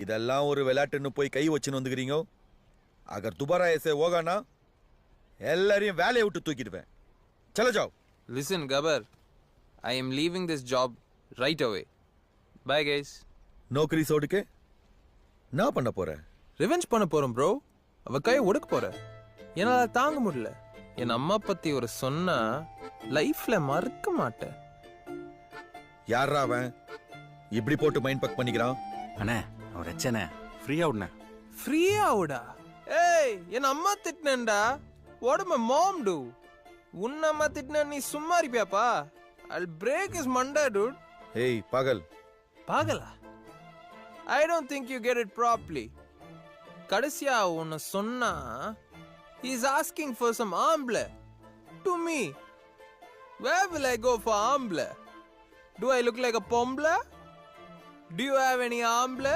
இதெல்லாம் ஒரு விளையாட்டுன்னு போய் கை வச்சுன்னு வந்துக்கிறீங்க. அகர் துபாரா ऐसे होगा ना எல்லாரையும் வேலையை விட்டு தூக்கிடுவேன். चलो जाओ. Listen, Gabar. I am leaving this job right away. Bye, guys. Naukri சோடுக்கு நான் பண்ண போறேன். ரிவெஞ்ச் பண்ண போறோம் ப்ரோ. அவ கையை ஒடுக்க போற. என்னால தாங்க முடியல. என் அம்மா பத்தி ஒரு சொன்னா லைஃப்ல மறக்க மாட்டேன். யாரா அவன் இப்படி போட்டு மைண்ட் பக் பண்ணிக்கிறான்? அண்ணே அவர் ரச்சனே ஃப்ரீயா விடுனே. ஃப்ரீயா விடா? ஏய், என் அம்மா திட்டினேன்டா. What my mom do? உன் அம்மா திட்டினா நீ சும்மா இருப்பியாப்பா? I'll break his manda, dude. ஏய் பகல். பாகலா? I don't think you get it properly. கடைசியா உன்னை சொன்னா he's asking for some ஆம்பளை. To me. Where will I go for ஆம்பளை? Do I look like a பொம்பளை? Do you have any ஆம்பளை?